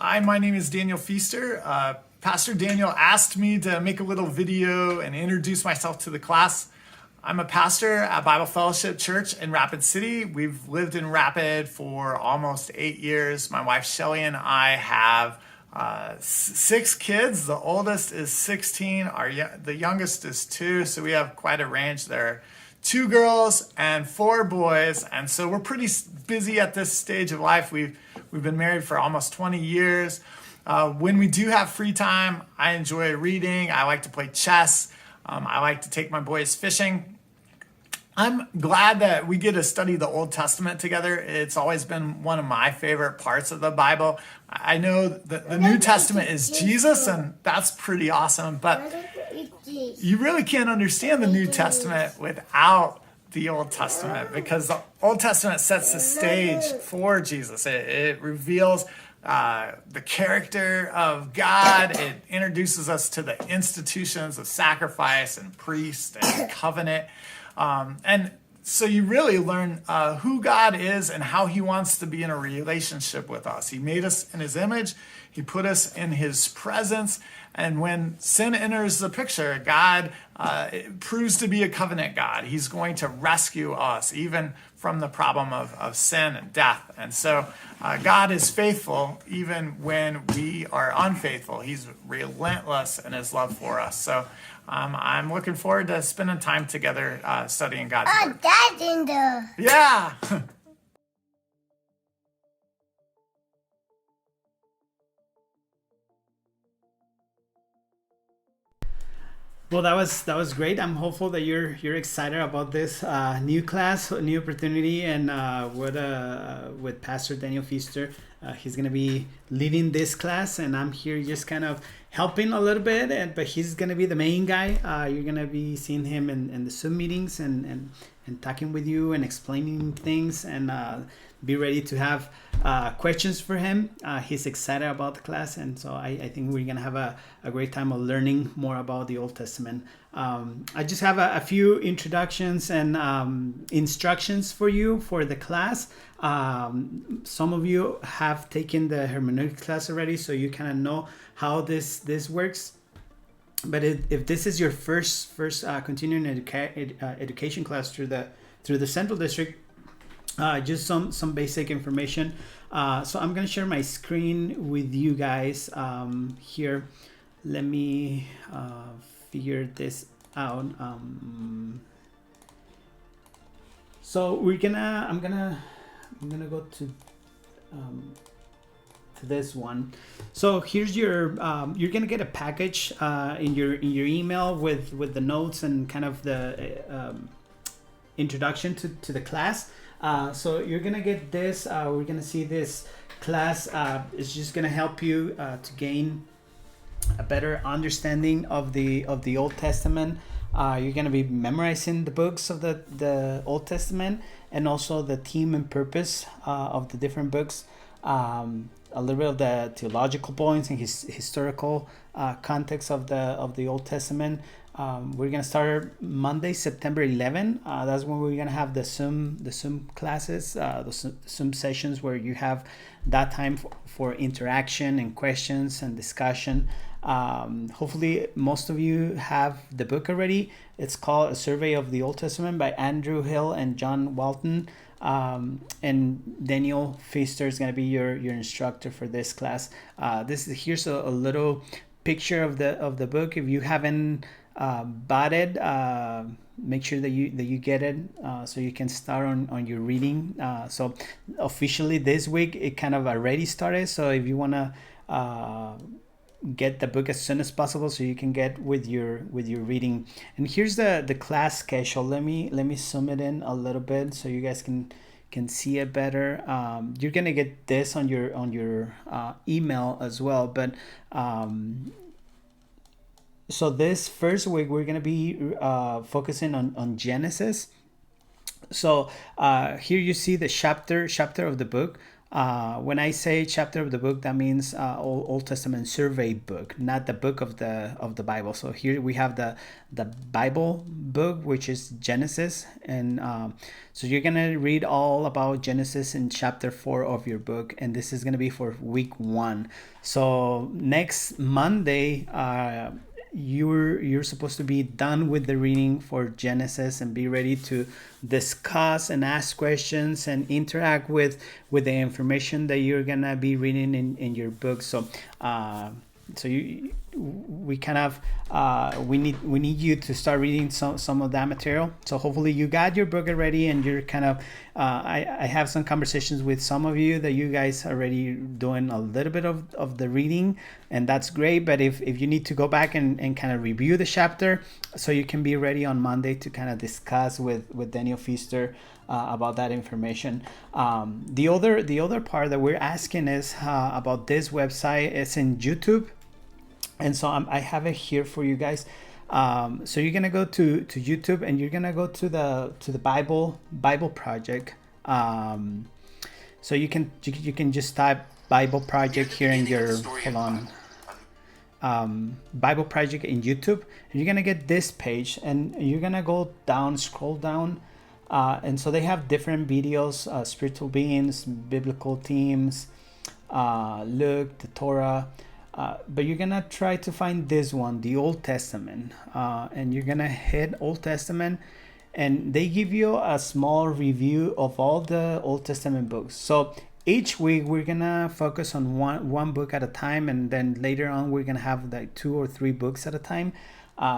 Hi, my name is Daniel Feaster. Pastor Daniel asked me to make a little video and introduce myself to the class. I'm a pastor at Bible Fellowship Church in Rapid City. We've lived in Rapid for almost 8 years. My wife Shelly and I have 6 kids. The oldest is 16. The youngest is 2. So we have quite a range there. 2 girls and 4 boys. And so we're pretty busy at this stage of life. We've been married for almost 20 years. When we do have free time, I enjoy reading. I like to play chess. I like to take my boys fishing. I'm glad that we get to study the Old Testament together. It's always been one of my favorite parts of the Bible. I know that the New Testament is Jesus, and that's pretty awesome, but you really can't understand the New Testament without the Old Testament, because the Old Testament sets the stage for Jesus. It reveals the character of God. It introduces us to the institutions of sacrifice and priest and covenant. And so you really learn who God is and how he wants to be in a relationship with us. He made us in his image. He put us in his presence. And when sin enters the picture, God proves to be a covenant God. He's going to rescue us even from the problem of sin and death. And so God is faithful even when we are unfaithful. He's relentless in his love for us. So I'm looking forward to spending time together studying God's word. Dad's in there. Yeah. Well, that was great. I'm hopeful that you're excited about this new class, new opportunity, and with Pastor Daniel Feaster. He's gonna be leading this class, and I'm here just kind of helping a little bit. But he's gonna be the main guy. You're gonna be seeing him in the Zoom meetings and talking with you and explaining things, and be ready to have questions for him. He's excited about the class, and so I think we're gonna have a great time of learning more about the Old Testament. I just have a few introductions and instructions for you for the class. Some of you have taken the hermeneutics class already, so you kind of know how this works. But if this is your first continuing education class through the Central District, just some basic information. So I'm gonna share my screen with you guys here. Let me figure this out. So I'm gonna go to this one. So here's your you're gonna get a package in your email with the notes and kind of the introduction to the class. So you're gonna get this. We're gonna see this class. It's just gonna help you to gain a better understanding of the Old Testament. You're gonna be memorizing the books of the Old Testament, and also the theme and purpose of the different books. A little bit of the theological points and historical context of the Old Testament. We're gonna start Monday, September 11. That's when we're gonna have the Zoom classes, the Zoom sessions where you have that time for interaction and questions and discussion. Hopefully, most of you have the book already. It's called A Survey of the Old Testament by Andrew Hill and John Walton. And Daniel Feaster is gonna be your instructor for this class. Here's a little picture of the book. If you haven't bought it, make sure that you get it so you can start on your reading. So officially this week it kind of already started, so if you want to get the book as soon as possible so you can get with your reading. And here's the class schedule. Let me zoom it in a little bit so you guys can see it better. You're gonna get this on your email as well, but so this first week we're gonna be focusing on Genesis. So here you see the chapter of the book. When I say chapter of the book, that means Old Testament survey book, not the book of the Bible. So here we have the Bible book, which is Genesis, and so you're gonna read all about Genesis in chapter 4 of your book, and this is gonna be for week 1. So next Monday, you're supposed to be done with the reading for Genesis and be ready to discuss and ask questions and interact with the information that you're gonna be reading in your book. So we kind of we need you to start reading some of that material. So hopefully you got your book already, and you're kind of I have some conversations with some of you that you guys are already doing a little bit of the reading, and that's great. But if you need to go back and kind of review the chapter, so you can be ready on Monday to kind of discuss with Daniel Pfister about that information. The other part that we're asking is about this website. It's in YouTube, and so I have it here for you guys. So you're gonna go to YouTube, and you're gonna go to the Bible Project. So you can just type Bible Project here in your Bible Project in YouTube, and you're gonna get this page, and you're gonna go down, scroll down, and so they have different videos: spiritual beings, biblical themes, Luke, the Torah. But you're gonna try to find this one, the Old Testament, and you're gonna hit Old Testament, and they give you a small review of all the Old Testament books. So each week we're gonna focus on one book at a time, and then later on we're gonna have like 2 or 3 books at a time.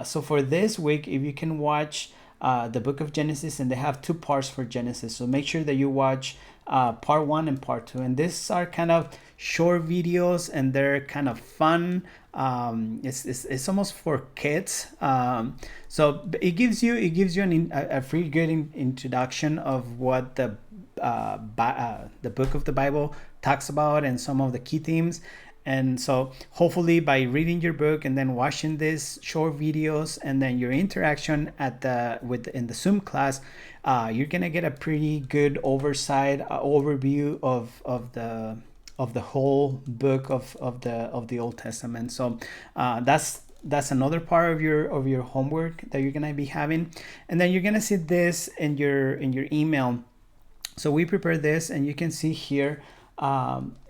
So for this week, if you can watch the book of Genesis, and they have 2 parts for Genesis, so make sure that you watch part 1 and part 2, and these are kind of short videos, and they're kind of fun. It's almost for kids, so it gives you a free good introduction of what the book of the Bible talks about and some of the key themes. And so hopefully by reading your book and then watching these short videos, and then your interaction in the Zoom class, you're gonna get a pretty good overview of the whole book of the Old Testament. So that's another part of your homework that you're gonna be having, and then you're gonna see this in your email. So we prepared this, and you can see here.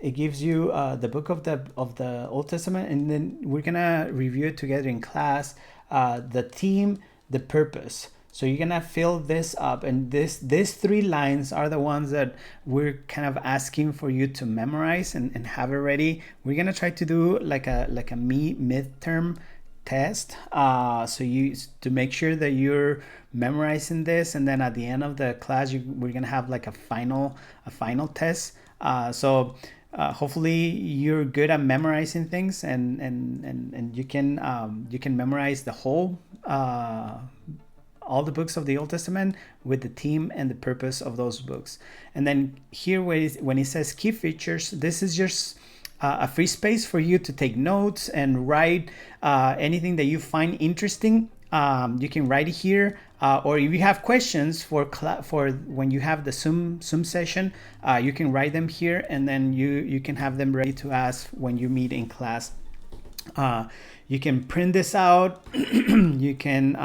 It gives you the book of the Old Testament, and then we're gonna review it together in class. The theme, the purpose. So you're gonna fill this up, and these 3 lines are the ones that we're kind of asking for you to memorize and have it ready. We're gonna try to do like a midterm test, so to make sure that you're memorizing this, and then at the end of the class we're gonna have like a final test. So hopefully you're good at memorizing things, and you can memorize the whole all the books of the Old Testament with the theme and the purpose of those books. And then here when it says key features, this is just a free space for you to take notes and write anything that you find interesting. You can write it here, or if you have questions for when you have the Zoom session, you can write them here, and then you can have them ready to ask when you meet in class. You can print this out. You can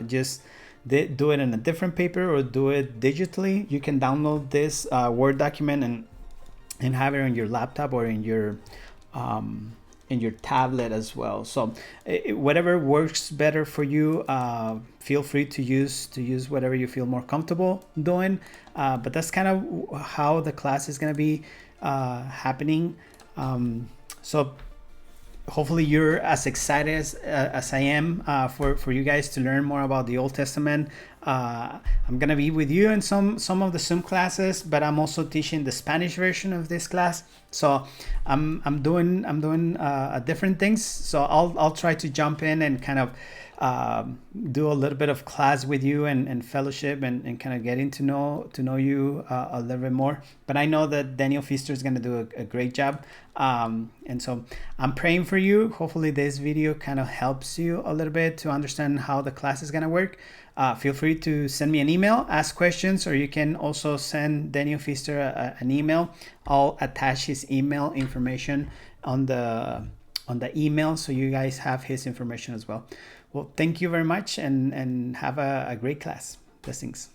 just do it in a different paper or do it digitally. You can download this Word document and have it on your laptop or in your tablet as well. So whatever works better for you, feel free to use whatever you feel more comfortable doing. But that's kind of how the class is going to be happening. So hopefully you're as excited as I am for you guys to learn more about the Old Testament. I'm gonna be with you in some of the Zoom classes, but I'm also teaching the Spanish version of this class. So I'm doing different things. So I'll try to jump in and kind of do a little bit of class with you and fellowship and kind of getting to know you a little bit more. But I know that Daniel Pfister is going to do a great job. And so I'm praying for you. Hopefully this video kind of helps you a little bit to understand how the class is going to work. feel free to send me an email, ask questions, or you can also send Daniel Pfister an email. I'll attach his email information on the email, so you guys have his information as well. Well, thank you very much, and have a great class. Blessings.